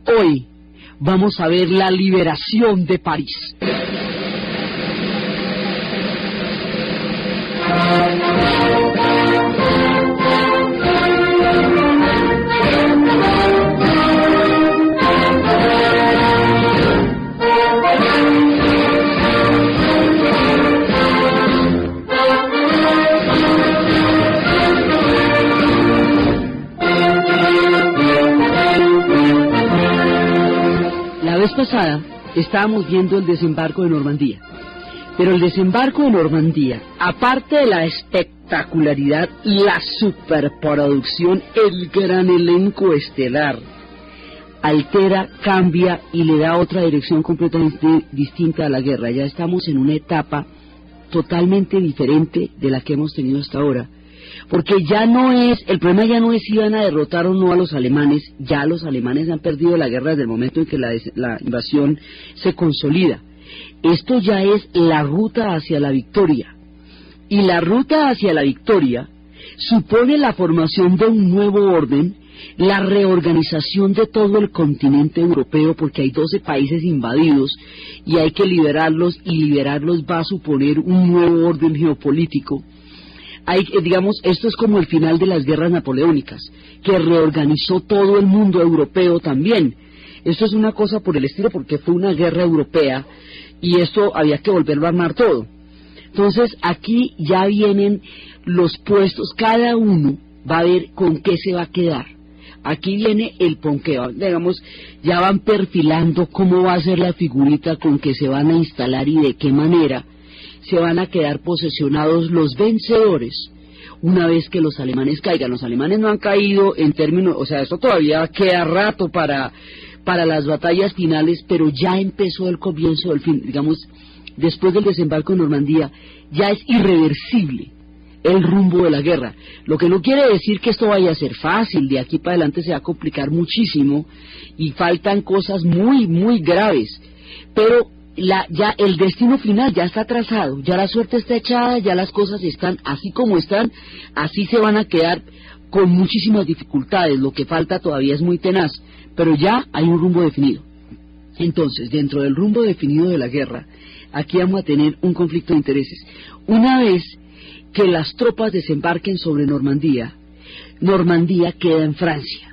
Hoy vamos a ver la liberación de París. La vez pasada estábamos viendo el desembarco de Normandía, pero el desembarco de Normandía, aparte de la espectacularidad, la superproducción, el gran elenco estelar, altera, cambia y le da otra dirección completamente distinta a la guerra. Ya estamos en una etapa totalmente diferente de la que hemos tenido hasta ahora, porque el problema ya no es si van a derrotar o no a los alemanes. Ya los alemanes han perdido la guerra desde el momento en que la invasión se consolida. Esto ya es la ruta hacia la victoria, y la ruta hacia la victoria supone la formación de un nuevo orden, la reorganización de todo el continente europeo, porque hay 12 países invadidos y hay que liberarlos, y liberarlos va a suponer un nuevo orden geopolítico. Esto es como el final de las guerras napoleónicas, que reorganizó todo el mundo europeo también. Esto es una cosa por el estilo, porque fue una guerra europea y esto había que volverlo a armar todo. Entonces aquí ya vienen los puestos, cada uno va a ver con qué se va a quedar. Aquí viene el ponqueo, digamos, ya van perfilando cómo va a ser la figurita con que se van a instalar y de qué manera se van a quedar posesionados los vencedores una vez que los alemanes caigan. Los alemanes no han caído en términos, o sea, esto todavía queda rato para las batallas finales, pero ya empezó el comienzo del fin. Digamos, después del desembarco en Normandía, ya es irreversible el rumbo de la guerra, lo que no quiere decir que esto vaya a ser fácil. De aquí para adelante se va a complicar muchísimo y faltan cosas muy, muy graves, pero ya el destino final ya está trazado, ya la suerte está echada, ya las cosas están así como están, así se van a quedar con muchísimas dificultades. Lo que falta todavía es muy tenaz, pero ya hay un rumbo definido. Entonces, dentro del rumbo definido de la guerra, aquí vamos a tener un conflicto de intereses. Una vez que las tropas desembarquen sobre Normandía, Normandía queda en Francia.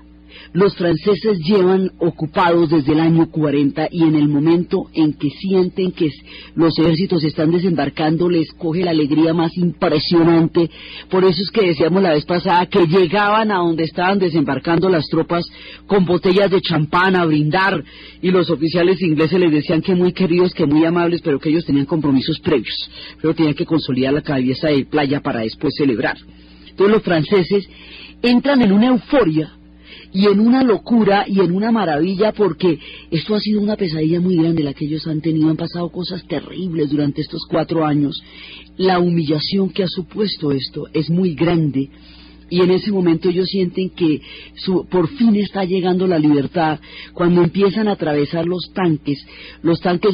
Los franceses llevan ocupados desde el año 40, y en el momento en que sienten que los ejércitos están desembarcando, les coge la alegría más impresionante. Por eso es que decíamos la vez pasada que llegaban a donde estaban desembarcando las tropas con botellas de champán a brindar, y los oficiales ingleses les decían que muy queridos, que muy amables, pero que ellos tenían compromisos previos, pero tenían que consolidar la cabeza de playa para después celebrar. Entonces los franceses entran en una euforia y en una locura y en una maravilla, porque esto ha sido una pesadilla muy grande la que ellos han tenido. Han pasado cosas terribles durante estos 4 años. La humillación que ha supuesto esto es muy grande, y en ese momento ellos sienten que por fin está llegando la libertad. Cuando empiezan a atravesar los tanques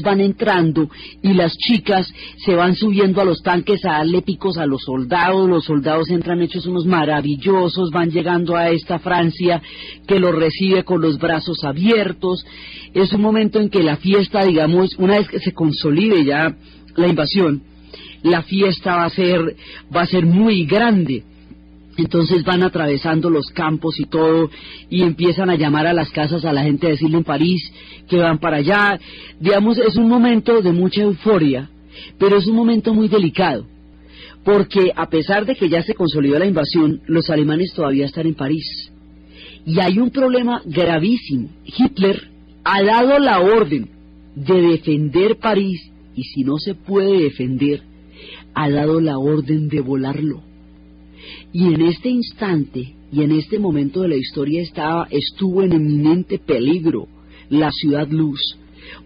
van entrando y las chicas se van subiendo a los tanques a darle picos a los soldados entran hechos unos maravillosos, van llegando a esta Francia que los recibe con los brazos abiertos. Es un momento en que la fiesta, digamos, una vez que se consolide ya la invasión, la fiesta va a ser muy grande. Entonces van atravesando los campos y todo, y empiezan a llamar a las casas a la gente, a decirle en París que van para allá. Digamos, es un momento de mucha euforia, pero es un momento muy delicado, porque a pesar de que ya se consolidó la invasión, los alemanes todavía están en París. Y hay un problema gravísimo. Hitler ha dado la orden de defender París, y si no se puede defender, ha dado la orden de volarlo. Y en este instante y en este momento de la historia estuvo en eminente peligro la ciudad luz,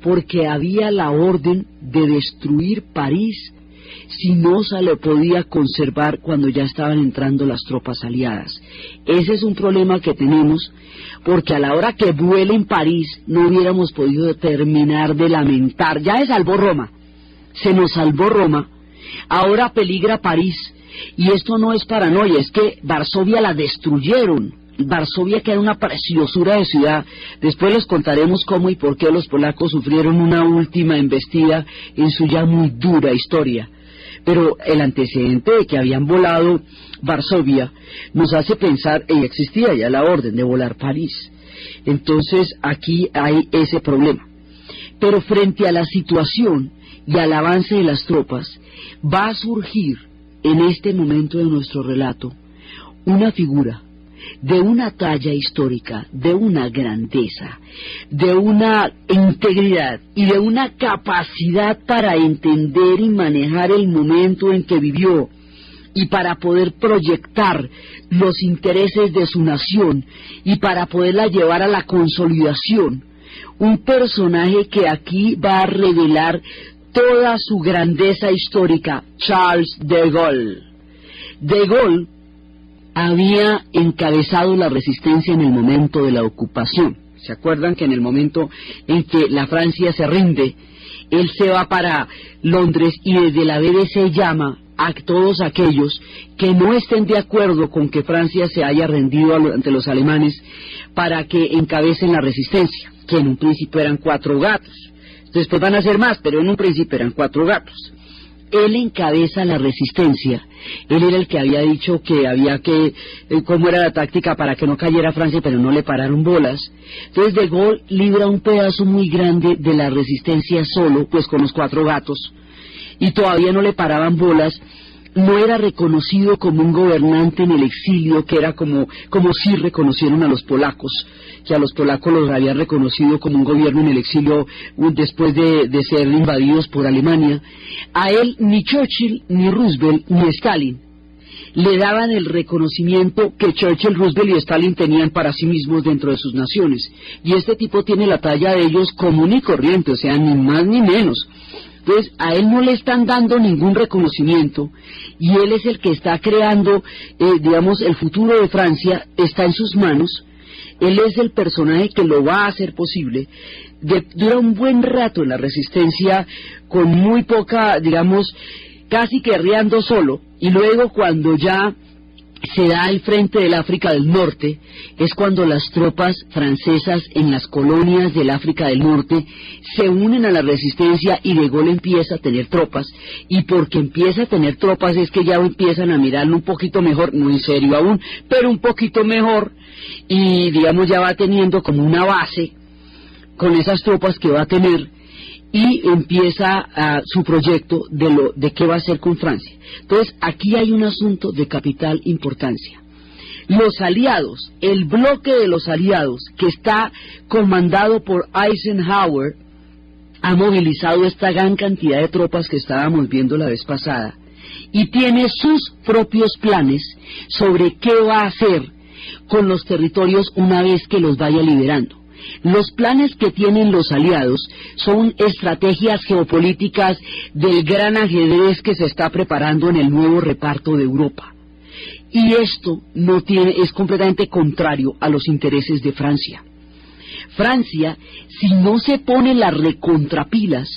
porque había la orden de destruir París si no se le podía conservar cuando ya estaban entrando las tropas aliadas. Ese es un problema que tenemos, porque a la hora que vuele en París no hubiéramos podido terminar de lamentar. Ya se salvó Roma, se nos salvó Roma, ahora peligra París. Y esto no es paranoia, es que Varsovia la destruyeron, Varsovia, que era una preciosura de ciudad. Después les contaremos cómo y por qué los polacos sufrieron una última embestida en su ya muy dura historia. Pero el antecedente de que habían volado Varsovia nos hace pensar, y existía ya la orden de volar París. Entonces aquí hay ese problema. Pero frente a la situación y al avance de las tropas, va a surgir en este momento de nuestro relato una figura de una talla histórica, de una grandeza, de una integridad y de una capacidad para entender y manejar el momento en que vivió y para poder proyectar los intereses de su nación y para poderla llevar a la consolidación. Un personaje que aquí va a revelar toda su grandeza histórica, Charles de Gaulle. De Gaulle había encabezado la resistencia en el momento de la ocupación. ¿Se acuerdan que en el momento en que la Francia se rinde, él se va para Londres y desde la BBC llama a todos aquellos que no estén de acuerdo con que Francia se haya rendido ante los alemanes para que encabecen la resistencia, que en un principio eran 4 gatos. Después van a ser más, pero en un principio eran 4 gatos. Él encabeza la resistencia. Él era el que había dicho que había que, cómo era la táctica para que no cayera Francia, pero no le pararon bolas. Entonces de Gaulle libra un pedazo muy grande de la resistencia solo, pues con los 4 gatos, y todavía no le paraban bolas. No era reconocido como un gobernante en el exilio, que era como sí reconocieron a los polacos, que a los polacos los habían reconocido como un gobierno en el exilio después de ser invadidos por Alemania. A él ni Churchill, ni Roosevelt, ni Stalin le daban el reconocimiento que Churchill, Roosevelt y Stalin tenían para sí mismos dentro de sus naciones. Y este tipo tiene la talla de ellos común y corriente, o sea, ni más ni menos. Entonces, a él no le están dando ningún reconocimiento, y él es el que está creando, digamos, el futuro de Francia está en sus manos. Él es el personaje que lo va a hacer posible. Dura un buen rato en la resistencia, con muy poca, digamos, casi guerreando solo, y luego cuando ya se da al frente del África del Norte, es cuando las tropas francesas en las colonias del África del Norte se unen a la resistencia, y de Gaulle empieza a tener tropas, y porque empieza a tener tropas es que ya empiezan a mirarlo un poquito mejor, no en serio aún, pero un poquito mejor, y digamos ya va teniendo como una base con esas tropas que va a tener, y empieza su proyecto de qué va a hacer con Francia. Entonces aquí hay un asunto de capital importancia. Los aliados, el bloque de los aliados que está comandado por Eisenhower, ha movilizado esta gran cantidad de tropas que estábamos viendo la vez pasada, y tiene sus propios planes sobre qué va a hacer con los territorios una vez que los vaya liberando. Los planes que tienen los aliados son estrategias geopolíticas del gran ajedrez que se está preparando en el nuevo reparto de Europa. Y esto es completamente contrario a los intereses de Francia. Francia, si no se pone las recontrapilas,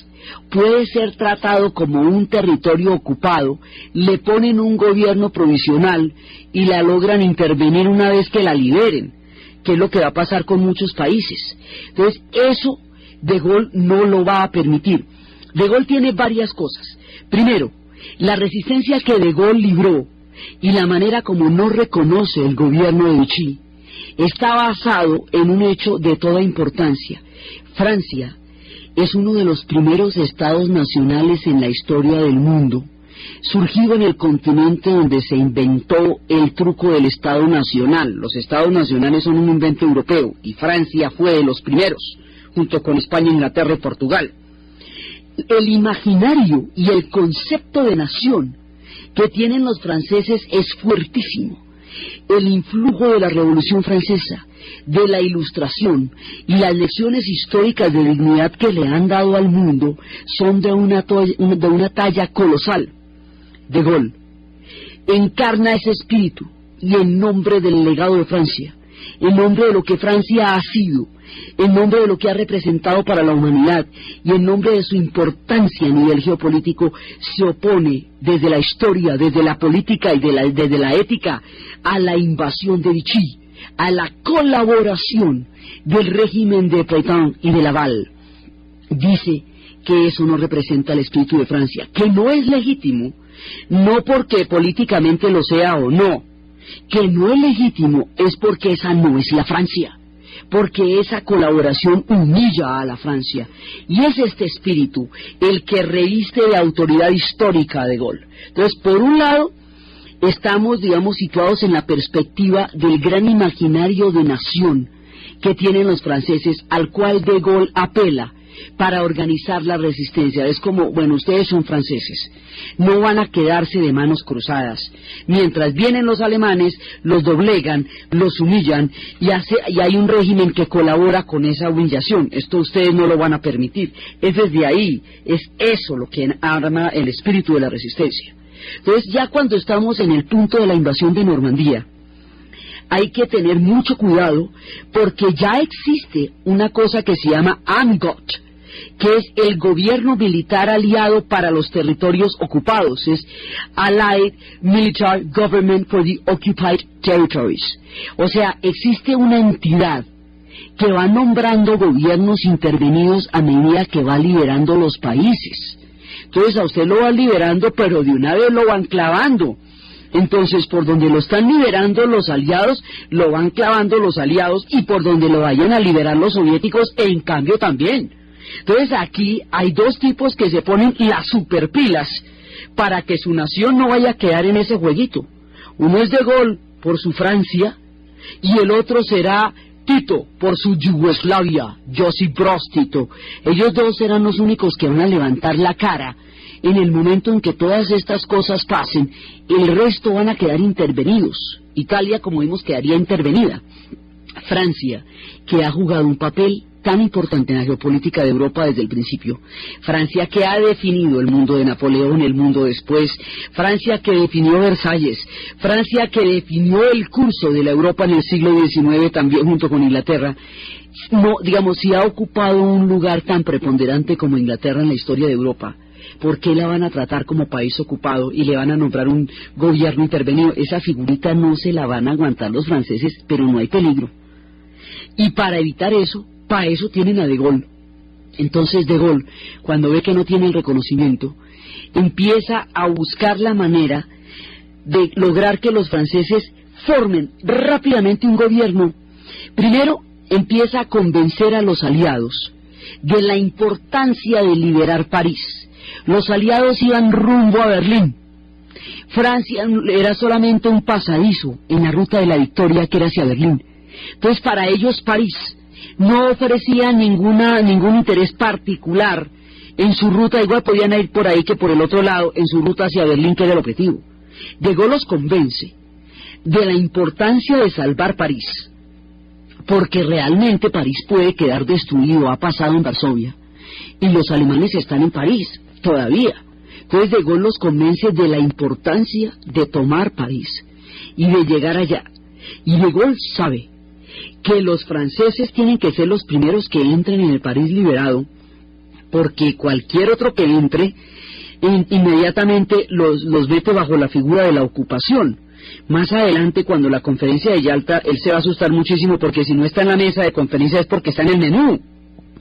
puede ser tratado como un territorio ocupado, le ponen un gobierno provisional y la logran intervenir una vez que la liberen, que es lo que va a pasar con muchos países. Entonces, eso de Gaulle no lo va a permitir. De Gaulle tiene varias cosas. Primero, la resistencia que de Gaulle libró y la manera como no reconoce el gobierno de Vichy está basado en un hecho de toda importancia. Francia es uno de los primeros estados nacionales en la historia del mundo, surgido en el continente donde se inventó el truco del Estado Nacional. Los Estados Nacionales son un invento europeo, y Francia fue de los primeros, junto con España, Inglaterra y Portugal. El imaginario y el concepto de nación que tienen los franceses es fuertísimo. El influjo de la Revolución Francesa, de la Ilustración y las lecciones históricas de dignidad que le han dado al mundo son de una talla colosal. De Gaulle encarna ese espíritu, y en nombre del legado de Francia, en nombre de lo que Francia ha sido, en nombre de lo que ha representado para la humanidad, y en nombre de su importancia a nivel geopolítico, se opone desde la historia, desde la política y desde la ética a la invasión de Vichy, a la colaboración del régimen de Pétain y de Laval, dice que eso no representa el espíritu de Francia, que no es legítimo, no porque políticamente lo sea o no, que no es legítimo es porque esa no es la Francia, porque esa colaboración humilla a la Francia, y es este espíritu el que reviste de autoridad histórica a De Gaulle. Entonces, por un lado, estamos, digamos, situados en la perspectiva del gran imaginario de nación que tienen los franceses, al cual De Gaulle apela para organizar la resistencia. Es como, bueno, ustedes son franceses, no van a quedarse de manos cruzadas. Mientras vienen los alemanes, los doblegan, los humillan, y hay un régimen que colabora con esa humillación. Esto ustedes no lo van a permitir. Es desde ahí, es eso lo que arma el espíritu de la resistencia. Entonces, ya cuando estamos en el punto de la invasión de Normandía, hay que tener mucho cuidado, porque ya existe una cosa que se llama AMGOT, que es el gobierno militar aliado para los territorios ocupados, es Allied Military Government for the Occupied Territories. O sea, existe una entidad que va nombrando gobiernos intervenidos a medida que va liberando los países. Entonces a usted lo van liberando, pero de una vez lo van clavando. Entonces, por donde lo están liberando los aliados, lo van clavando los aliados, y por donde lo vayan a liberar los soviéticos, en cambio también. Entonces, aquí hay dos tipos que se ponen las superpilas para que su nación no vaya a quedar en ese jueguito. Uno es De Gaulle por su Francia, y el otro será Tito por su Yugoslavia, Josip Broz Tito. Ellos dos serán los únicos que van a levantar la cara en el momento en que todas estas cosas pasen. El resto van a quedar intervenidos. Italia, como vimos, quedaría intervenida. Francia, que ha jugado un papel tan importante en la geopolítica de Europa desde el principio. Francia, que ha definido el mundo de Napoleón, el mundo después. Francia, que definió Versalles. Francia, que definió el curso de la Europa en el siglo XIX, también junto con Inglaterra. No, digamos, si ha ocupado un lugar tan preponderante como Inglaterra en la historia de Europa, ¿por qué la van a tratar como país ocupado y le van a nombrar un gobierno intervenido? Esa figurita no se la van a aguantar los franceses, pero no hay peligro. Y para evitar eso, para eso tienen a De Gaulle. Entonces De Gaulle, cuando ve que no tiene el reconocimiento, empieza a buscar la manera de lograr que los franceses formen rápidamente un gobierno. Primero, empieza a convencer a los aliados de la importancia de liberar París. Los aliados iban rumbo a Berlín. Francia era solamente un pasadizo en la ruta de la victoria que era hacia Berlín. Entonces, para ellos París no ofrecía ningún interés particular en su ruta. Igual podían ir por ahí que por el otro lado, en su ruta hacia Berlín, que era el objetivo. De Gaulle los convence de la importancia de salvar París, porque realmente París puede quedar destruido. Ha pasado en Varsovia, y los alemanes están en París todavía. Entonces De Gaulle los convence de la importancia de tomar París y de llegar allá. Y De Gaulle sabe que los franceses tienen que ser los primeros que entren en el París liberado, porque cualquier otro que entre inmediatamente los mete bajo la figura de la ocupación. Más adelante, cuando la conferencia de Yalta, él se va a asustar muchísimo, porque si no está en la mesa de conferencia es porque está en el menú.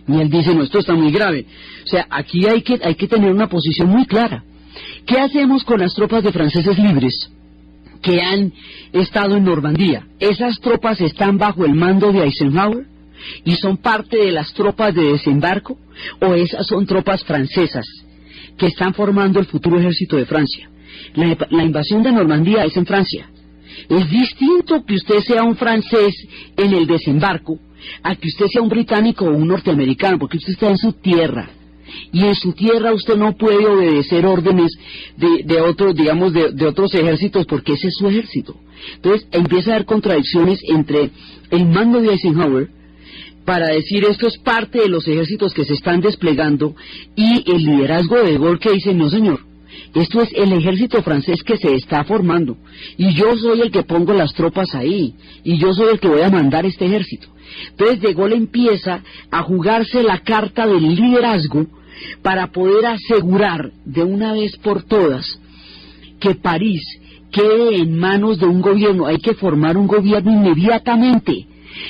Y él dice, no, esto está muy grave. O sea, aquí hay que tener una posición muy clara. ¿Qué hacemos con las tropas de franceses libres que han estado en Normandía? Esas tropas están bajo el mando de Eisenhower y son parte de las tropas de desembarco, o esas son tropas francesas que están formando el futuro ejército de Francia. La invasión de Normandía es en Francia. Es distinto que usted sea un francés en el desembarco a que usted sea un británico o un norteamericano, porque usted está en su tierra. Y en su tierra usted no puede obedecer órdenes de otros, digamos, de otros ejércitos, porque ese es su ejército. Entonces empieza a haber contradicciones entre el mando de Eisenhower para decir esto es parte de los ejércitos que se están desplegando, y el liderazgo de De Gaulle, que dice no señor, esto es el ejército francés que se está formando, y yo soy el que pongo las tropas ahí, y yo soy el que voy a mandar este ejército. Entonces De Gaulle empieza a jugarse la carta del liderazgo para poder asegurar de una vez por todas que París quede en manos de un gobierno, hay que formar un gobierno inmediatamente.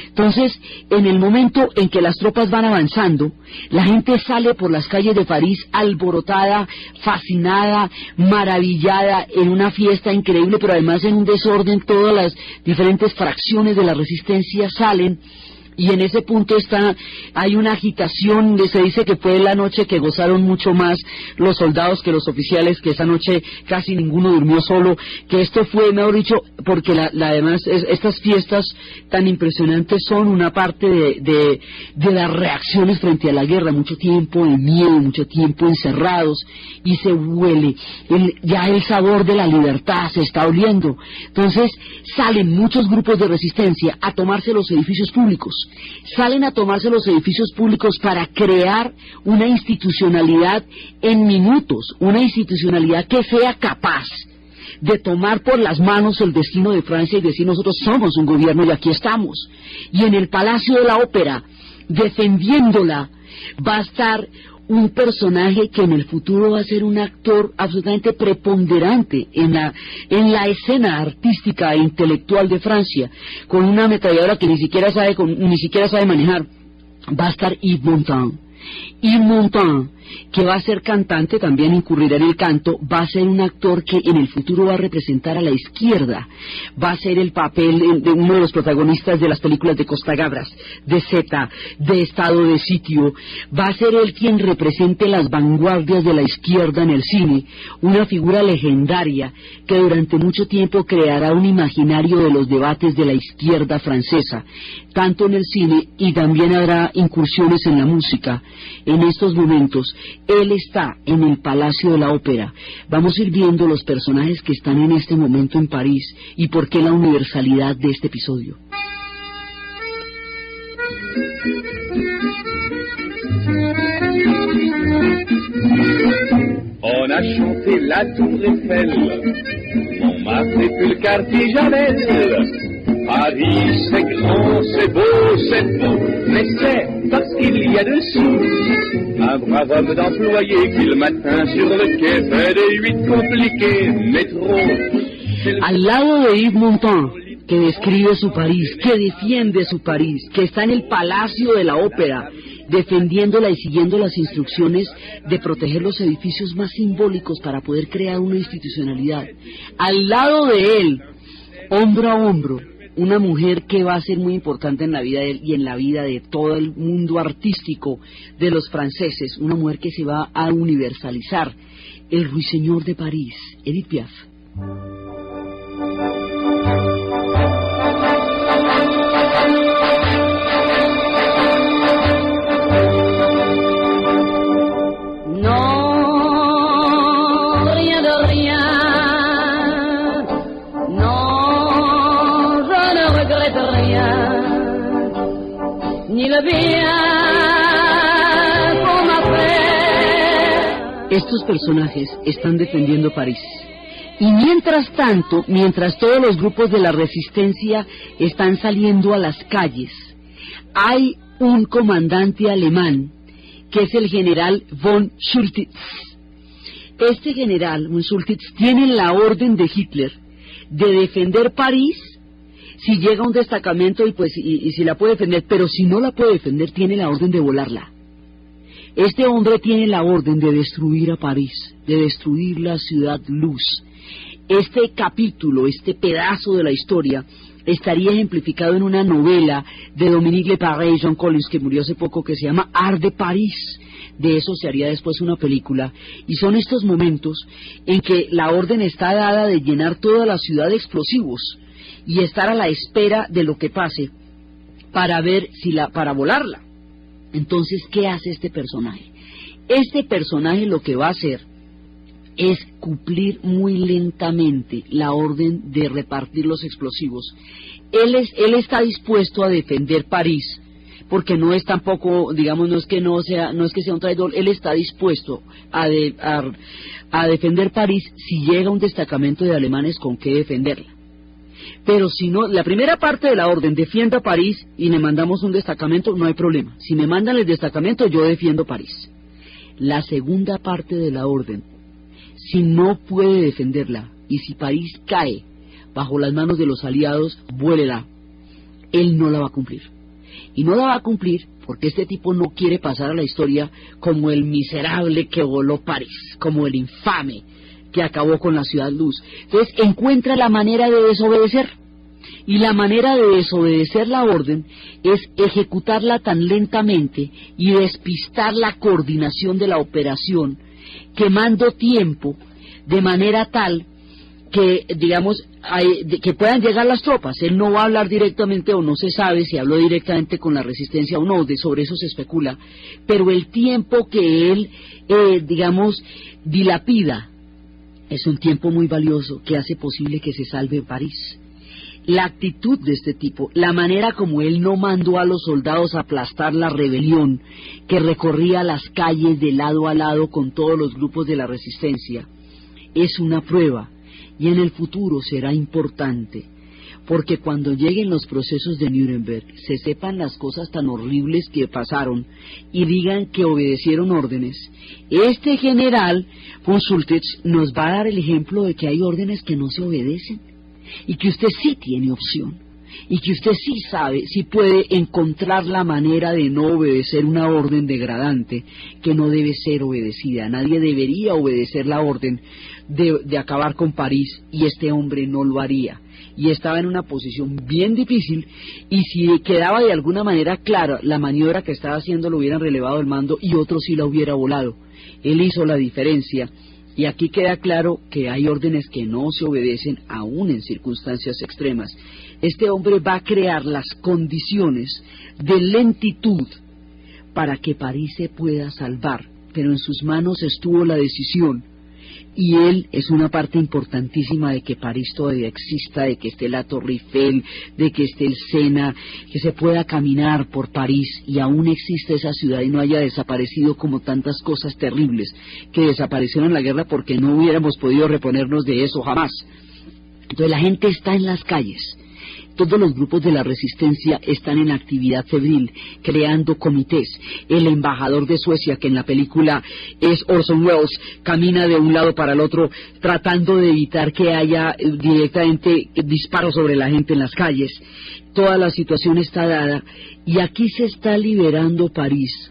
Entonces, en el momento en que las tropas van avanzando, la gente sale por las calles de París alborotada, fascinada, maravillada, en una fiesta increíble, pero además en un desorden. Todas las diferentes fracciones de la resistencia salen, y en ese punto hay una agitación. Se dice que fue la noche que gozaron mucho más los soldados que los oficiales, que esa noche casi ninguno durmió solo, que esto fue, mejor dicho, porque además estas fiestas tan impresionantes son una parte de las reacciones frente a la guerra, mucho tiempo de miedo, mucho tiempo encerrados, y se huele, ya el sabor de la libertad se está oliendo. Entonces salen muchos grupos de resistencia a tomarse los edificios públicos. Salen a tomarse los edificios públicos para crear una institucionalidad en minutos, una institucionalidad que sea capaz de tomar por las manos el destino de Francia y decir: nosotros somos un gobierno y aquí estamos. Y en el Palacio de la Ópera, defendiéndola, va a estar un personaje que en el futuro va a ser un actor absolutamente preponderante en la escena artística e intelectual de Francia, con una ametralladora que ni siquiera sabe manejar. Va a estar Yves Montand. Yves Montand, que va a ser cantante, también incurrirá en el canto, va a ser un actor que en el futuro va a representar a la izquierda, va a ser el papel de uno de los protagonistas de las películas de Costa Gabras, de Zeta, de Estado de Sitio. Va a ser él quien represente las vanguardias de la izquierda en el cine, una figura legendaria que durante mucho tiempo creará un imaginario de los debates de la izquierda francesa, tanto en el cine, y también habrá incursiones en la música. En estos momentos él está en el Palacio de la Ópera. Vamos a ir viendo los personajes que están en este momento en París y por qué la universalidad de este episodio. On a chanté la Tour Eiffel, Montmartre et puis le quartier Janel. Paris, c'est grand, c'est beau, c'est beau, mais c'est parce qu'il y a dessous un brave homme d'employé qui le matin sur le quai fait des 8 compliqués métro. Al lado de Yves Montand, que describe su París, que defiende su París, que está en el Palacio de la Ópera, defendiéndola y siguiendo las instrucciones de proteger los edificios más simbólicos para poder crear una institucionalidad. Al lado de él, hombro a hombro, una mujer que va a ser muy importante en la vida de él y en la vida de todo el mundo artístico de los franceses, una mujer que se va a universalizar, el ruiseñor de París, Edith Piaf. Estos personajes están defendiendo París. Y mientras tanto, mientras todos los grupos de la resistencia están saliendo a las calles, hay un comandante alemán, que es el general von Schultitz. Este general, von Schultitz, tiene la orden de Hitler de defender París si llega un destacamento y si la puede defender, pero si no la puede defender, tiene la orden de volarla. Este hombre tiene la orden de destruir a París, de destruir la ciudad luz. Este capítulo, este pedazo de la historia, estaría ejemplificado en una novela de Dominique Leparé y John Collins, que murió hace poco, que se llama Art de París. De eso se haría después una película, y son estos momentos en que la orden está dada de llenar toda la ciudad de explosivos y estar a la espera de lo que pase para para volarla. Entonces, ¿qué hace este personaje? Este personaje lo que va a hacer es cumplir muy lentamente la orden de repartir los explosivos. Él está dispuesto a defender París, porque no es tampoco, digamos, no es que sea un traidor. Él está dispuesto a defender París si llega un destacamento de alemanes con qué defenderla. Pero si no, la primera parte de la orden, defienda París, y me mandamos un destacamento, no hay problema. Si me mandan el destacamento, yo defiendo París. La segunda parte de la orden, si no puede defenderla, y si París cae bajo las manos de los aliados, vuélela. Él no la va a cumplir. Y no la va a cumplir porque este tipo no quiere pasar a la historia como el miserable que voló París, como el infame que acabó con la Ciudad Luz. Entonces encuentra la manera de desobedecer. Y la manera de desobedecer la orden es ejecutarla tan lentamente y despistar la coordinación de la operación, quemando tiempo de manera tal que, digamos, que puedan llegar las tropas. Él no va a hablar directamente, o no se sabe si habló directamente con la resistencia o no, sobre eso se especula, pero el tiempo que él, digamos, dilapida es un tiempo muy valioso que hace posible que se salve París. La actitud de este tipo, la manera como él no mandó a los soldados a aplastar la rebelión que recorría las calles de lado a lado con todos los grupos de la resistencia, es una prueba, y en el futuro será importante, porque cuando lleguen los procesos de Nuremberg, se sepan las cosas tan horribles que pasaron y digan que obedecieron órdenes, este general von Schultz nos va a dar el ejemplo de que hay órdenes que no se obedecen, y que usted sí tiene opción, y que usted sí sabe, sí puede encontrar la manera de no obedecer una orden degradante que no debe ser obedecida. Nadie debería obedecer la orden de acabar con París, y este hombre no lo haría, y estaba en una posición bien difícil, y si quedaba de alguna manera clara la maniobra que estaba haciendo, lo hubieran relevado el mando y otro sí la hubiera volado. Él hizo la diferencia. Y aquí queda claro que hay órdenes que no se obedecen aún en circunstancias extremas. Este hombre va a crear las condiciones de lentitud para que París se pueda salvar, pero en sus manos estuvo la decisión, y él es una parte importantísima de que París todavía exista, de que esté la Torre Eiffel, de que esté el Sena, que se pueda caminar por París y aún existe esa ciudad y no haya desaparecido como tantas cosas terribles que desaparecieron en la guerra, porque no hubiéramos podido reponernos de eso jamás. Entonces la gente está en las calles. Todos los grupos de la resistencia están en actividad febril, creando comités. El embajador de Suecia, que en la película es Orson Welles, camina de un lado para el otro, tratando de evitar que haya directamente disparos sobre la gente en las calles. Toda la situación está dada, y aquí se está liberando París.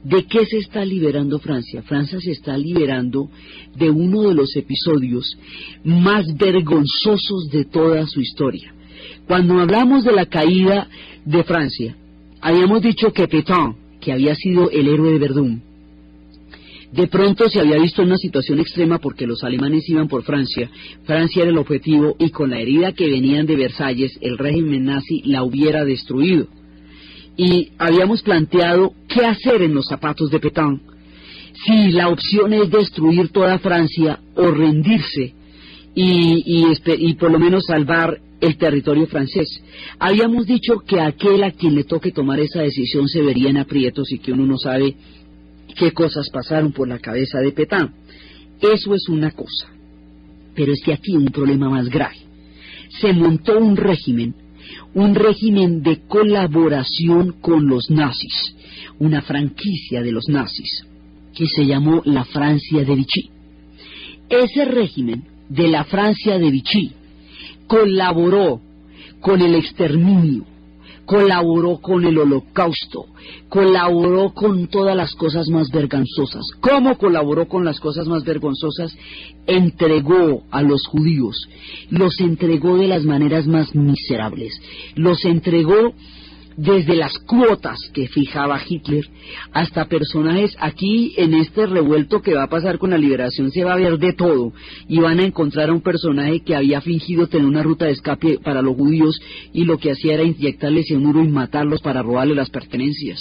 ¿De qué se está liberando Francia? Francia se está liberando de uno de los episodios más vergonzosos de toda su historia. Cuando hablamos de la caída de Francia, habíamos dicho que Pétain, que había sido el héroe de Verdún, de pronto se había visto en una situación extrema porque los alemanes iban por Francia, Francia era el objetivo, y con la herida que venían de Versalles, el régimen nazi la hubiera destruido. Y habíamos planteado qué hacer en los zapatos de Pétain, si la opción es destruir toda Francia o rendirse y por lo menos salvar el territorio francés. Habíamos dicho que aquel a quien le toque tomar esa decisión se vería en aprietos y que uno no sabe qué cosas pasaron por la cabeza de Pétain. Eso es una cosa, pero es que aquí un problema más grave. Se montó un régimen de colaboración con los nazis, una franquicia de los nazis, que se llamó la Francia de Vichy. Ese régimen de la Francia de Vichy colaboró con el exterminio, colaboró con el holocausto, colaboró con todas las cosas más vergonzosas. ¿Cómo colaboró con las cosas más vergonzosas? Entregó a los judíos, los entregó de las maneras más miserables, los entregó desde las cuotas que fijaba Hitler hasta personajes. Aquí en este revuelto que va a pasar con la liberación se va a ver de todo, y van a encontrar a un personaje que había fingido tener una ruta de escape para los judíos y lo que hacía era inyectarles cianuro y matarlos para robarle las pertenencias.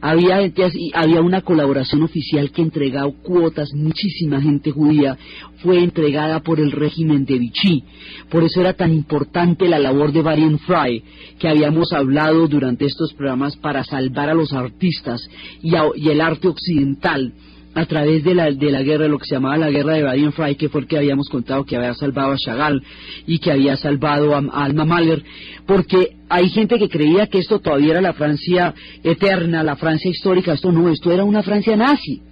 Había una colaboración oficial que entregaba cuotas. Muchísima gente judía fue entregada por el régimen de Vichy. Por eso era tan importante la labor de Varian Fry, que habíamos hablado durante estos programas, para salvar a los artistas y el arte occidental a través de la guerra, lo que se llamaba la guerra de Varian Fry, que fue el que habíamos contado que había salvado a Chagall y que había salvado a Alma Mahler, porque hay gente que creía que esto todavía era la Francia eterna, la Francia histórica. Esto no, esto era una Francia nazi.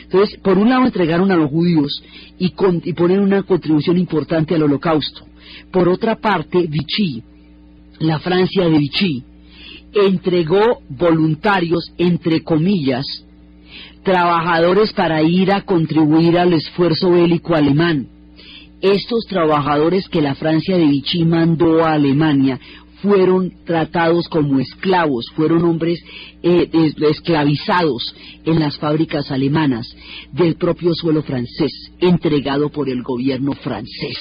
Entonces, por un lado entregaron a los judíos y ponen una contribución importante al holocausto. Por otra parte, Vichy, la Francia de Vichy, entregó voluntarios, entre comillas, trabajadores para ir a contribuir al esfuerzo bélico alemán. Estos trabajadores que la Francia de Vichy mandó a Alemania fueron tratados como esclavos, fueron hombres esclavizados en las fábricas alemanas del propio suelo francés, entregado por el gobierno francés.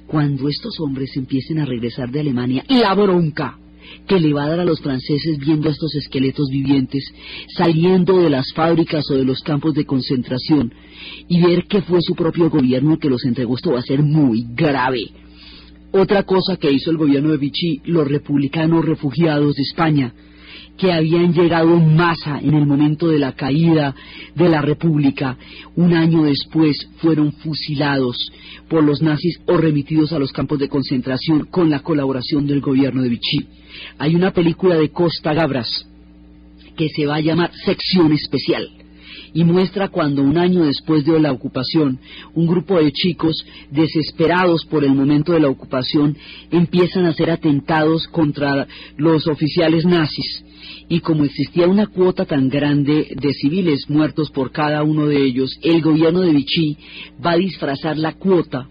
Cuando estos hombres empiecen a regresar de Alemania, la bronca que le va a dar a los franceses viendo a estos esqueletos vivientes saliendo de las fábricas o de los campos de concentración y ver que fue su propio gobierno el que los entregó, esto va a ser muy grave. Otra cosa que hizo el gobierno de Vichy, los republicanos refugiados de España, que habían llegado en masa en el momento de la caída de la República, un año después fueron fusilados por los nazis o remitidos a los campos de concentración con la colaboración del gobierno de Vichy. Hay una película de Costa Gabras que se va a llamar Sección Especial y muestra cuando un año después de la ocupación, un grupo de chicos desesperados por el momento de la ocupación empiezan a hacer atentados contra los oficiales nazis. Y como existía una cuota tan grande de civiles muertos por cada uno de ellos, el gobierno de Vichy va a disfrazar la cuota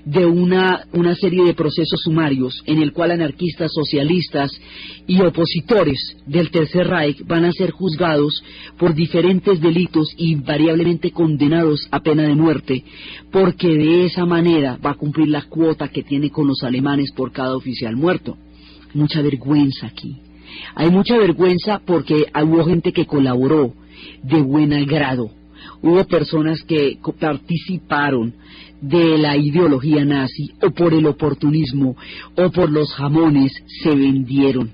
de una serie de procesos sumarios en el cual anarquistas, socialistas y opositores del Tercer Reich van a ser juzgados por diferentes delitos y invariablemente condenados a pena de muerte, porque de esa manera va a cumplir la cuota que tiene con los alemanes por cada oficial muerto. Mucha vergüenza aquí. Hay mucha vergüenza porque hubo gente que colaboró de buen grado. Hubo personas que participaron de la ideología nazi o por el oportunismo o por los jamones se vendieron.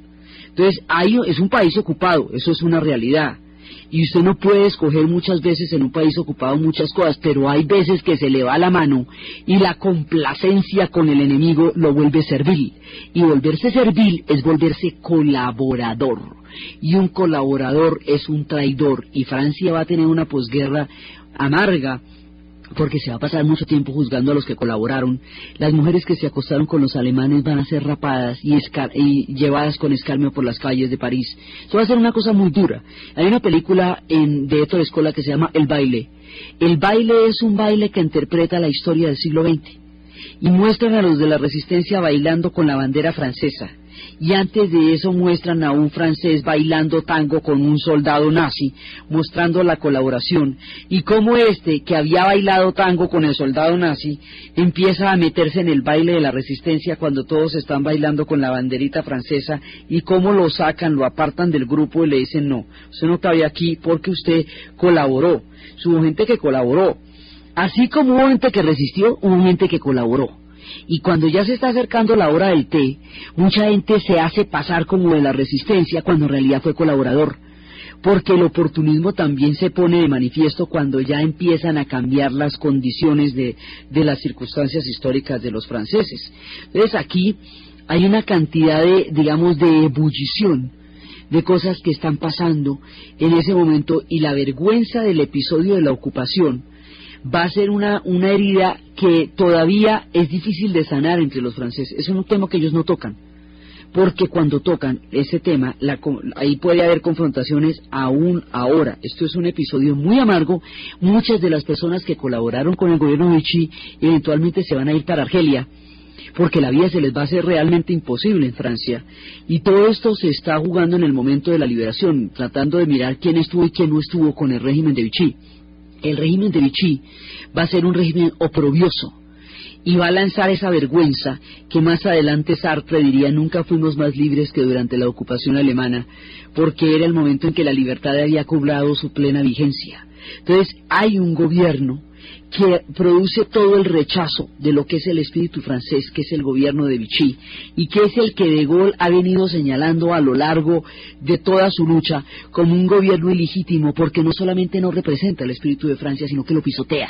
Entonces, es un país ocupado, eso es una realidad. Y usted no puede escoger muchas veces en un país ocupado muchas cosas, pero hay veces que se le va la mano y la complacencia con el enemigo lo vuelve servil. Y volverse servil es volverse colaborador. Y un colaborador es un traidor. Y Francia va a tener una posguerra amarga, porque se va a pasar mucho tiempo juzgando a los que colaboraron. Las mujeres que se acostaron con los alemanes van a ser rapadas y llevadas con escarnio por las calles de París. Eso va a ser una cosa muy dura. Hay una película de Ettore Scola que se llama El baile. El baile es un baile que interpreta la historia del siglo XX y muestran a los de la resistencia bailando con la bandera francesa. Y antes de eso muestran a un francés bailando tango con un soldado nazi, mostrando la colaboración, y cómo que había bailado tango con el soldado nazi, empieza a meterse en el baile de la resistencia cuando todos están bailando con la banderita francesa, y cómo lo sacan, lo apartan del grupo y le dicen: no, usted no cabía aquí porque usted colaboró. Hubo gente que colaboró, así como hubo gente que resistió, hubo gente que colaboró. Y cuando ya se está acercando la hora del té, mucha gente se hace pasar como de la resistencia cuando en realidad fue colaborador, porque el oportunismo también se pone de manifiesto cuando ya empiezan a cambiar las condiciones de las circunstancias históricas de los franceses. Entonces aquí hay una cantidad de ebullición de cosas que están pasando en ese momento, y la vergüenza del episodio de la ocupación va a ser una herida que todavía es difícil de sanar entre los franceses. Es un tema que ellos no tocan, porque cuando tocan ese tema, ahí puede haber confrontaciones aún ahora. Esto es un episodio muy amargo. Muchas de las personas que colaboraron con el gobierno de Vichy eventualmente se van a ir para Argelia, porque la vida se les va a hacer realmente imposible en Francia, y todo esto se está jugando en el momento de la liberación, tratando de mirar quién estuvo y quién no estuvo con el régimen de Vichy. El régimen de Vichy va a ser un régimen oprobioso y va a lanzar esa vergüenza que más adelante Sartre diría: nunca fuimos más libres que durante la ocupación alemana, porque era el momento en que la libertad había cobrado su plena vigencia. Entonces hay un gobierno que produce todo el rechazo de lo que es el espíritu francés, que es el gobierno de Vichy, y que es el que De Gaulle ha venido señalando a lo largo de toda su lucha como un gobierno ilegítimo, porque no solamente no representa el espíritu de Francia, sino que lo pisotea,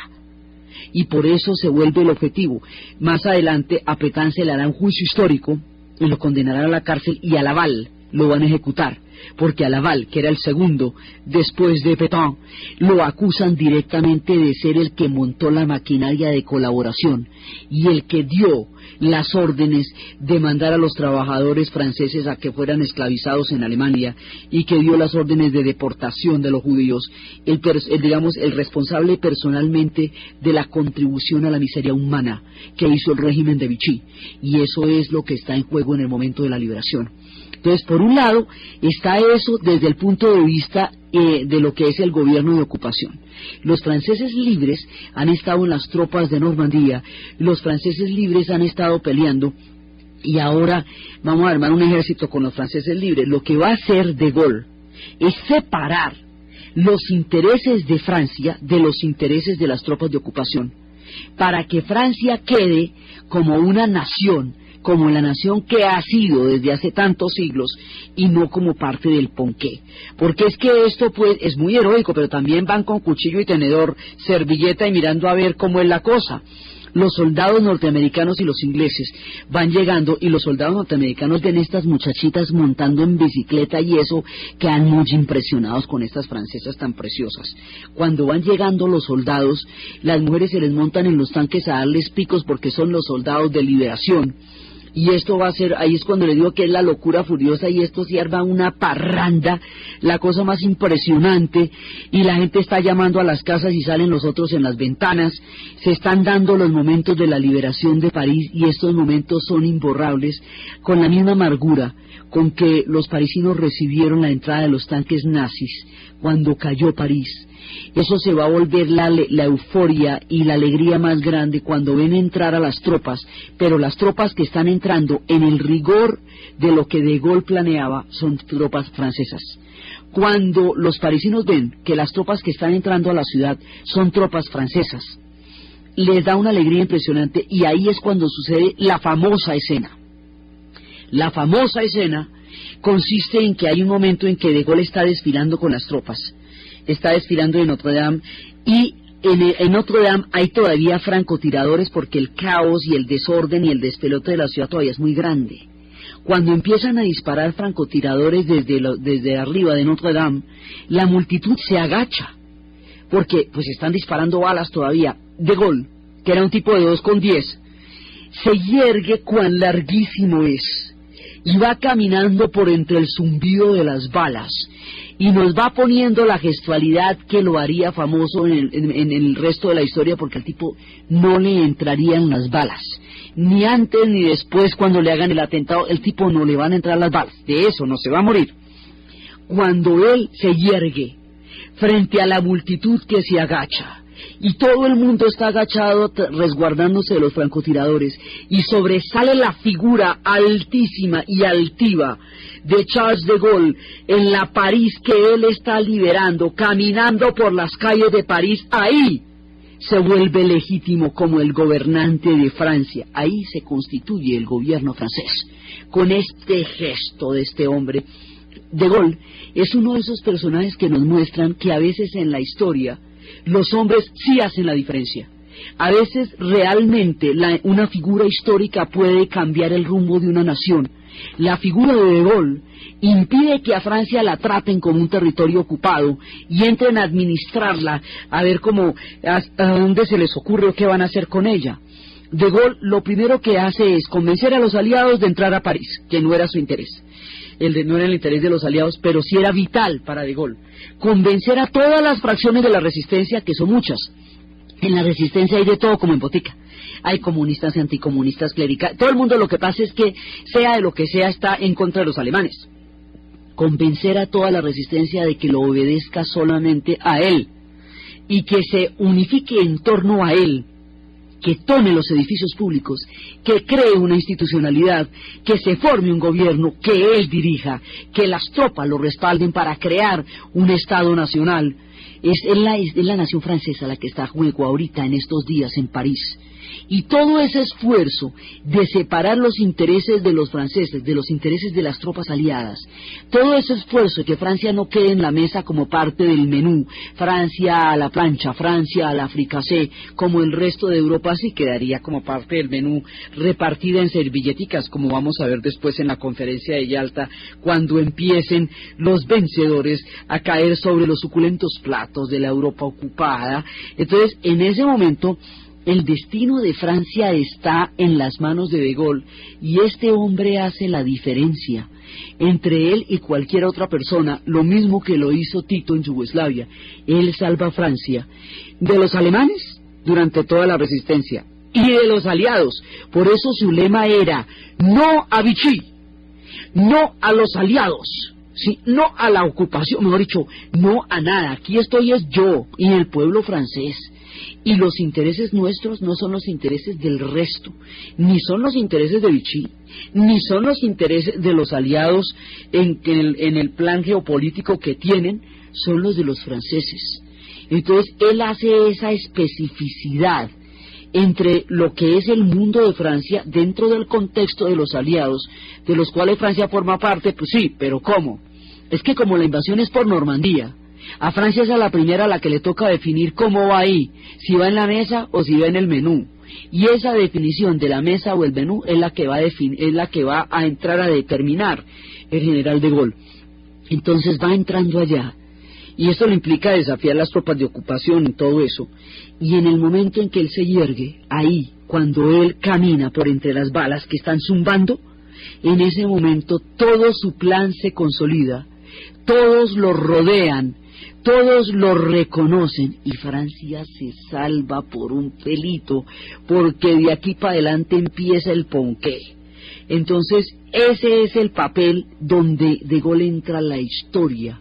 y por eso se vuelve el objetivo. Más adelante a Pétain se le hará un juicio histórico y lo condenarán a la cárcel, y a Laval lo van a ejecutar, porque a Laval, que era el segundo después de Pétain, lo acusan directamente de ser el que montó la maquinaria de colaboración y el que dio las órdenes de mandar a los trabajadores franceses a que fueran esclavizados en Alemania y que dio las órdenes de deportación de los judíos, el responsable personalmente de la contribución a la miseria humana que hizo el régimen de Vichy, y eso es lo que está en juego en el momento de la liberación. Entonces, por un lado, está eso desde el punto de vista de lo que es el gobierno de ocupación. Los franceses libres han estado en las tropas de Normandía, los franceses libres han estado peleando, y ahora vamos a armar un ejército con los franceses libres. Lo que va a hacer De Gaulle es separar los intereses de Francia de los intereses de las tropas de ocupación, para que Francia quede como una nación, como la nación que ha sido desde hace tantos siglos, y no como parte del ponqué. Porque es que esto pues es muy heroico, pero también van con cuchillo y tenedor, servilleta y mirando a ver cómo es la cosa. Los soldados norteamericanos y los ingleses van llegando, y los soldados norteamericanos ven estas muchachitas montando en bicicleta y eso, quedan muy impresionados con estas francesas tan preciosas. Cuando van llegando los soldados, las mujeres se les montan en los tanques a darles picos porque son los soldados de liberación. Y esto va a ser, ahí es cuando les digo que es la locura furiosa, y esto se arma una parranda, la cosa más impresionante, y la gente está llamando a las casas y salen los otros en las ventanas. Se están dando los momentos de la liberación de París, y estos momentos son imborrables, con la misma amargura con que los parisinos recibieron la entrada de los tanques nazis cuando cayó París. Eso se va a volver la euforia y la alegría más grande cuando ven entrar a las tropas, pero las tropas que están entrando en el rigor de lo que De Gaulle planeaba son tropas francesas. Cuando los parisinos ven que las tropas que están entrando a la ciudad son tropas francesas, les da una alegría impresionante, y ahí es cuando sucede la famosa escena. La famosa escena consiste en que hay un momento en que De Gaulle está desfilando con las tropas. Está desfilando en Notre Dame, y en Notre Dame hay todavía francotiradores porque el caos y el desorden y el despelote de la ciudad todavía es muy grande. Cuando empiezan a disparar francotiradores desde arriba de Notre Dame, la multitud se agacha porque pues están disparando balas todavía. De Gaulle, que era un tipo de 2,10, se yergue cuán larguísimo es y va caminando por entre el zumbido de las balas, y nos va poniendo la gestualidad que lo haría famoso en el resto de la historia, porque al tipo no le entrarían las balas, ni antes ni después. Cuando le hagan el atentado, el tipo no le van a entrar las balas, de eso no se va a morir. Cuando él se yergue frente a la multitud que se agacha, y todo el mundo está agachado resguardándose de los francotiradores, y sobresale la figura altísima y altiva de Charles de Gaulle en la París que él está liberando, caminando por las calles de París, ahí se vuelve legítimo como el gobernante de Francia. Ahí se constituye el gobierno francés, con este gesto de este hombre. De Gaulle es uno de esos personajes que nos muestran que a veces en la historia los hombres sí hacen la diferencia. A veces realmente una figura histórica puede cambiar el rumbo de una nación. La figura de Gaulle impide que a Francia la traten como un territorio ocupado y entren a administrarla, a ver cómo, a dónde se les ocurre o qué van a hacer con ella. De Gaulle lo primero que hace es convencer a los aliados de entrar a París, que no era su interés. No era el interés de los aliados, pero sí era vital para De Gaulle. Convencer a todas las fracciones de la resistencia, que son muchas. En la resistencia hay de todo como en botica. Hay comunistas, anticomunistas, clericales. Todo el mundo, lo que pasa es que, sea de lo que sea, está en contra de los alemanes. Convencer a toda la resistencia de que lo obedezca solamente a él y que se unifique en torno a él, que tome los edificios públicos, que cree una institucionalidad, que se forme un gobierno, que él dirija, que las tropas lo respalden para crear un Estado nacional. Es la nación francesa la que está a juego ahorita en estos días en París. Y todo ese esfuerzo de separar los intereses de los franceses de los intereses de las tropas aliadas, todo ese esfuerzo de que Francia no quede en la mesa como parte del menú, Francia a la plancha, Francia a la fricassé, como el resto de Europa sí quedaría como parte del menú, repartida en servilleticas, como vamos a ver después en la conferencia de Yalta, cuando empiecen los vencedores a caer sobre los suculentos platos de la Europa ocupada. Entonces, en ese momento, el destino de Francia está en las manos de Gaulle, y este hombre hace la diferencia entre él y cualquier otra persona, lo mismo que lo hizo Tito en Yugoslavia. Él salva a Francia de los alemanes durante toda la resistencia y de los aliados. Por eso su lema era: no a Vichy, no a los aliados, sí, no a la ocupación, mejor dicho, no a nada. Aquí estoy es yo y el pueblo francés. Y los intereses nuestros no son los intereses del resto, ni son los intereses de Vichy, ni son los intereses de los aliados en el plan geopolítico que tienen, son los de los franceses. Entonces él hace esa especificidad entre lo que es el mundo de Francia dentro del contexto de los aliados, de los cuales Francia forma parte. Pues sí, pero ¿cómo? Es que como la invasión es por Normandía, a Francia es a la primera a la que le toca definir cómo va ahí, si va en la mesa o si va en el menú. Y esa definición de la mesa o el menú es la que va a entrar a determinar el general de Gaulle. Entonces va entrando allá, y esto le implica desafiar las tropas de ocupación y todo eso. Y en el momento en que él se yergue, ahí, cuando él camina por entre las balas que están zumbando, en ese momento todo su plan se consolida, todos lo rodean, todos lo reconocen, y Francia se salva por un pelito, porque de aquí para adelante empieza el ponqué. Entonces ese es el papel donde de Gaulle entra la historia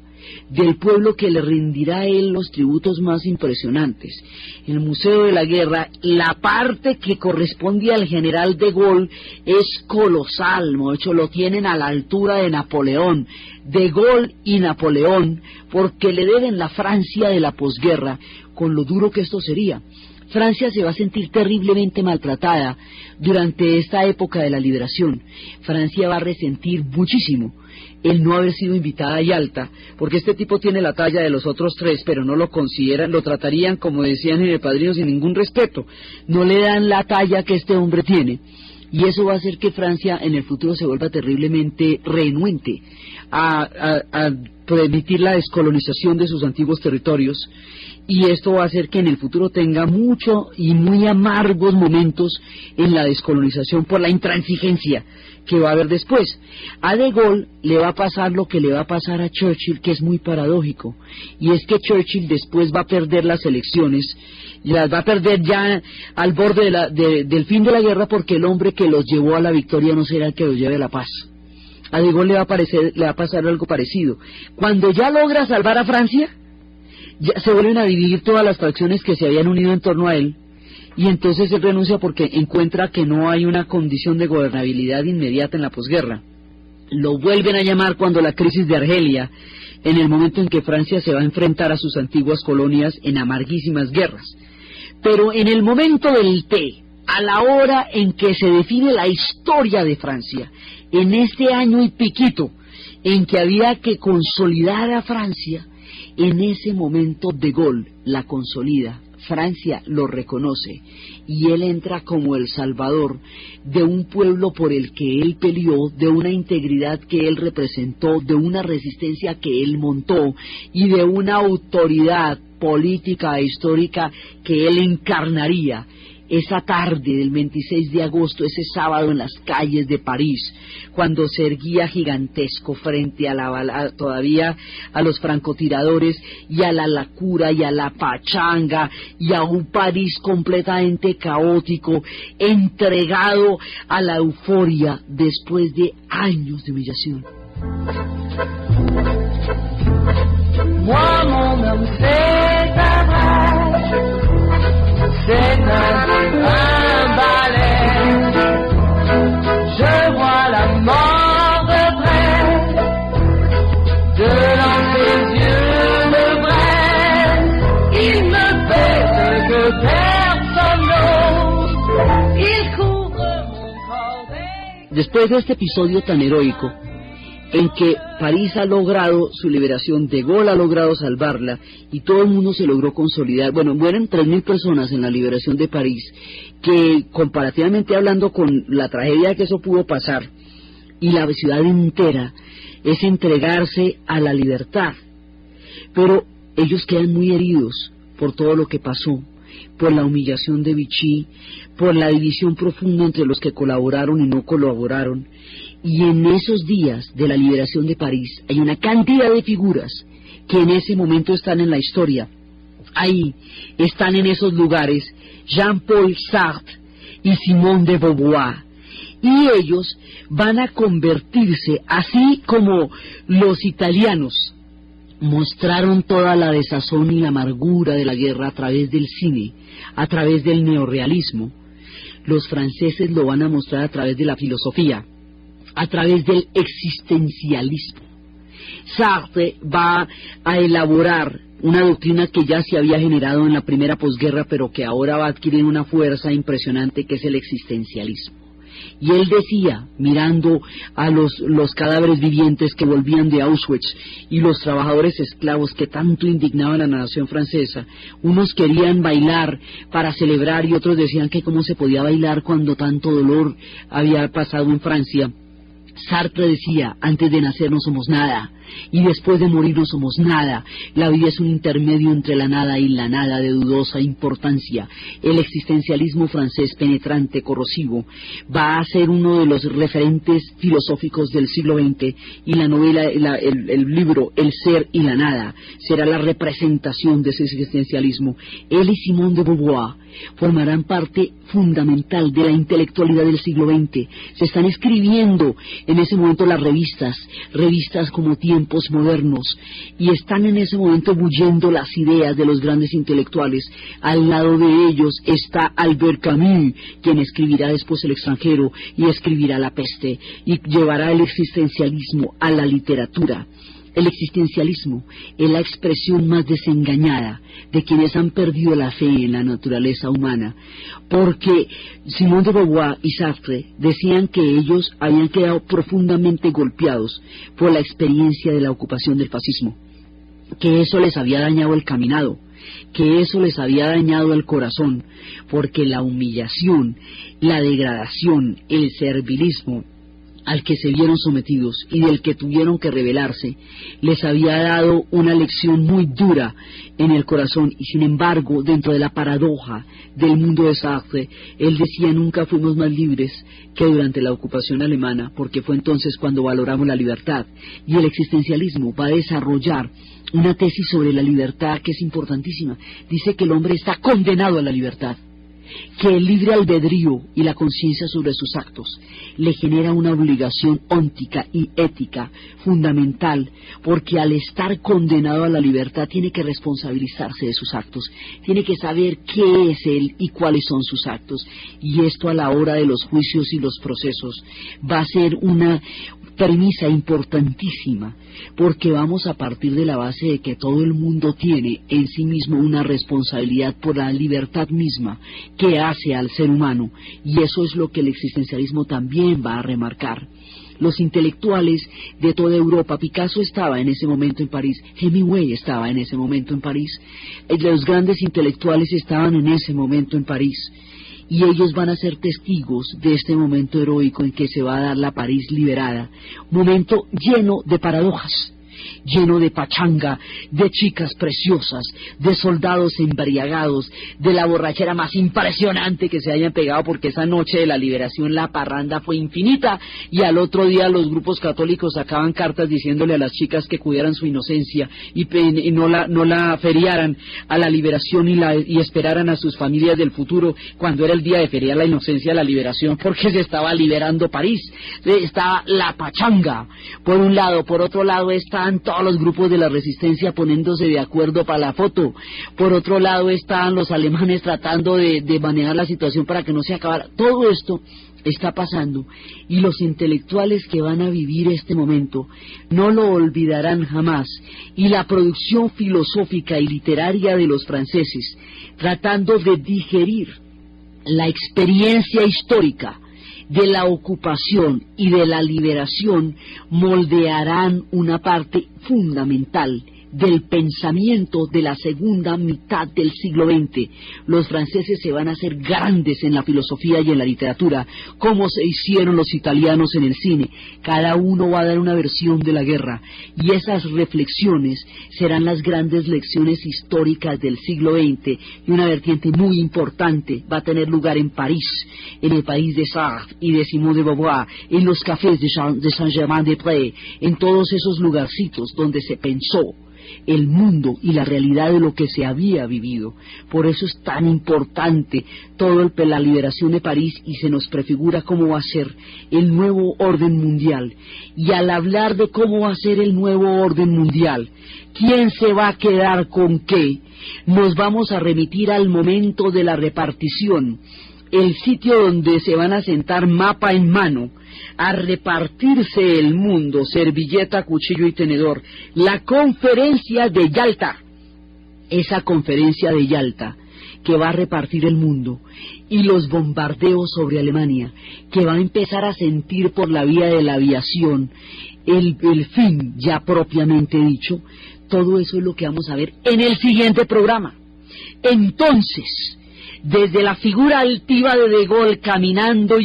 del pueblo que le rendirá a él los tributos más impresionantes. En el Museo de la Guerra, la parte que corresponde al general de Gaulle es colosal, de hecho lo tienen a la altura de Napoleón, de Gaulle y Napoleón, porque le deben la Francia de la posguerra, con lo duro que esto sería. Francia se va a sentir terriblemente maltratada durante esta época de la liberación. Francia va a resentir muchísimo el no haber sido invitada a Yalta, porque este tipo tiene la talla de los otros tres, pero no lo consideran, lo tratarían, como decían en El Padrino, sin ningún respeto. No le dan la talla que este hombre tiene, y eso va a hacer que Francia en el futuro se vuelva terriblemente renuente a permitir la descolonización de sus antiguos territorios, y esto va a hacer que en el futuro tenga mucho y muy amargos momentos en la descolonización por la intransigencia que va a haber después. A De Gaulle le va a pasar lo que le va a pasar a Churchill, que es muy paradójico, y es que Churchill después va a perder las elecciones, y las va a perder ya al borde del fin de la guerra, porque el hombre que los llevó a la victoria no será el que los lleve a la paz. A De Gaulle le va a pasar algo parecido. Cuando ya logra salvar a Francia, ya se vuelven a dividir todas las facciones que se habían unido en torno a él, y entonces él renuncia porque encuentra que no hay una condición de gobernabilidad inmediata en la posguerra. Lo vuelven a llamar cuando la crisis de Argelia, en el momento en que Francia se va a enfrentar a sus antiguas colonias en amarguísimas guerras. Pero en el momento del té, a la hora en que se define la historia de Francia, en este año y piquito en que había que consolidar a Francia, en ese momento De Gaulle la consolida, Francia lo reconoce, y él entra como el salvador de un pueblo por el que él peleó, de una integridad que él representó, de una resistencia que él montó, y de una autoridad política e histórica que él encarnaría esa tarde del 26 de agosto, ese sábado en las calles de París, cuando se erguía gigantesco frente a todavía a los francotiradores y a la locura y a la pachanga y a un París completamente caótico, entregado a la euforia después de años de humillación. C'est un balai, je vois la mort de près, devant ses yeux me brûle, il me fait ce que personne n'ose, después de este episodio tan heroico, en que París ha logrado su liberación, De Gaulle ha logrado salvarla, y todo el mundo se logró consolidar. Bueno, mueren 3.000 personas en la liberación de París, que comparativamente hablando con la tragedia que eso pudo pasar, y la ciudad entera, es entregarse a la libertad. Pero ellos quedan muy heridos por todo lo que pasó, por la humillación de Vichy, por la división profunda entre los que colaboraron y no colaboraron. Y en esos días de la liberación de París hay una cantidad de figuras que en ese momento están en la historia. Ahí están en esos lugares Jean-Paul Sartre y Simone de Beauvoir. Y ellos van a convertirse, así como los italianos mostraron toda la desazón y la amargura de la guerra a través del cine, a través del neorrealismo, los franceses lo van a mostrar a través de la filosofía, a través del existencialismo. Sartre va a elaborar una doctrina que ya se había generado en la primera posguerra, pero que ahora va a adquirir una fuerza impresionante, que es el existencialismo. Y él decía, mirando a los cadáveres vivientes que volvían de Auschwitz y los trabajadores esclavos que tanto indignaban a la nación francesa, unos querían bailar para celebrar y otros decían que cómo se podía bailar cuando tanto dolor había pasado en Francia. Sartre decía, antes de nacer no somos nada, y después de morir no somos nada. La vida es un intermedio entre la nada y la nada de dudosa importancia. El existencialismo francés, penetrante, corrosivo, va a ser uno de los referentes filosóficos del siglo XX, y la novela, el libro El ser y la nada, será la representación de ese existencialismo. Él y Simone de Beauvoir formarán parte fundamental de la intelectualidad del siglo XX. Se están escribiendo en ese momento las revistas como Tiempos Modernos, y están en ese momento bullendo las ideas de los grandes intelectuales. Al lado de ellos está Albert Camus, quien escribirá después El extranjero y escribirá La peste, y llevará el existencialismo a la literatura. El existencialismo es la expresión más desengañada de quienes han perdido la fe en la naturaleza humana, porque Simone de Beauvoir y Sartre decían que ellos habían quedado profundamente golpeados por la experiencia de la ocupación del fascismo, que eso les había dañado el caminado, que eso les había dañado el corazón, porque la humillación, la degradación, el servilismo al que se vieron sometidos y del que tuvieron que rebelarse, les había dado una lección muy dura en el corazón. Y sin embargo, dentro de la paradoja del mundo de Sartre, él decía, nunca fuimos más libres que durante la ocupación alemana, porque fue entonces cuando valoramos la libertad. Y el existencialismo va a desarrollar una tesis sobre la libertad que es importantísima. Dice que el hombre está condenado a la libertad, que el libre albedrío y la conciencia sobre sus actos le genera una obligación óntica y ética fundamental, porque al estar condenado a la libertad tiene que responsabilizarse de sus actos, tiene que saber qué es él y cuáles son sus actos, y esto a la hora de los juicios y los procesos va a ser una premisa importantísima, porque vamos a partir de la base de que todo el mundo tiene en sí mismo una responsabilidad por la libertad misma que hace al ser humano, y eso es lo que el existencialismo también va a remarcar. Los intelectuales de toda Europa, Picasso estaba en ese momento en París, Hemingway estaba en ese momento en París, los grandes intelectuales estaban en ese momento en París, y ellos van a ser testigos de este momento heroico en que se va a dar la París liberada, momento lleno de paradojas, lleno de pachanga, de chicas preciosas, de soldados embriagados, de la borrachera más impresionante que se hayan pegado, porque esa noche de la liberación la parranda fue infinita, y al otro día los grupos católicos sacaban cartas diciéndole a las chicas que cuidaran su inocencia y no la feriaran a la liberación y esperaran a sus familias del futuro, cuando era el día de feriar la inocencia a la liberación, porque se estaba liberando París. Estaba la pachanga por un lado, por otro lado estaban todos los grupos de la resistencia poniéndose de acuerdo para la foto, por otro lado estaban los alemanes tratando de manejar la situación para que no se acabara. Todo esto está pasando, y los intelectuales que van a vivir este momento no lo olvidarán jamás, y la producción filosófica y literaria de los franceses, tratando de digerir la experiencia histórica de la ocupación y de la liberación moldearán una parte fundamental del pensamiento de la segunda mitad del siglo XX. Los franceses se van a hacer grandes en la filosofía y en la literatura, como se hicieron los italianos en el cine. Cada uno va a dar una versión de la guerra, y esas reflexiones serán las grandes lecciones históricas del siglo XX, y una vertiente muy importante va a tener lugar en París, en el país de Sartre y de Simone de Beauvoir, en los cafés de Saint-Germain-des-Prés, en todos esos lugarcitos donde se pensó el mundo y la realidad de lo que se había vivido. Por eso es tan importante la liberación de París, y se nos prefigura cómo va a ser el nuevo orden mundial. Y al hablar de cómo va a ser el nuevo orden mundial, quién se va a quedar con qué, nos vamos a remitir al momento de la repartición, el sitio donde se van a sentar mapa en mano a repartirse el mundo, servilleta, cuchillo y tenedor. La conferencia de Yalta, esa conferencia de Yalta que va a repartir el mundo, y los bombardeos sobre Alemania, que va a empezar a sentir por la vía de la aviación el fin ya propiamente dicho. Todo eso es lo que vamos a ver en el siguiente programa. Entonces, desde la figura altiva de Gaulle caminando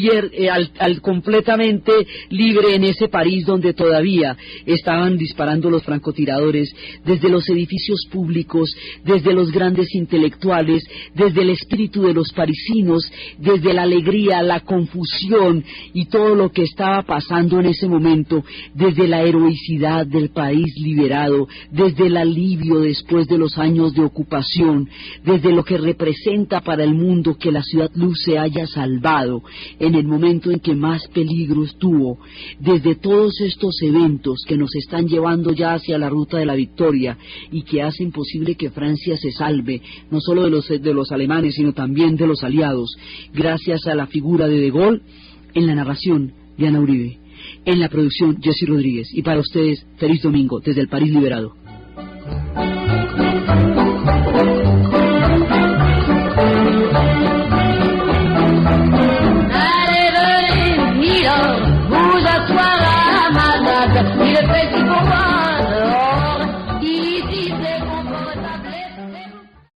completamente libre en ese París donde todavía estaban disparando los francotiradores, desde los edificios públicos, desde los grandes intelectuales, desde el espíritu de los parisinos, desde la alegría, la confusión y todo lo que estaba pasando en ese momento, desde la heroicidad del país liberado, desde el alivio después de los años de ocupación, desde lo que representa para el mundo que la Ciudad Luz se haya salvado en el momento en que más peligro estuvo, desde todos estos eventos que nos están llevando ya hacia la ruta de la victoria y que hacen posible que Francia se salve, no solo de los alemanes, sino también de los aliados, gracias a la figura de Gaulle. En la narración, Diana Uribe; en la producción, Jessy Rodríguez; y para ustedes, feliz domingo desde el París liberado.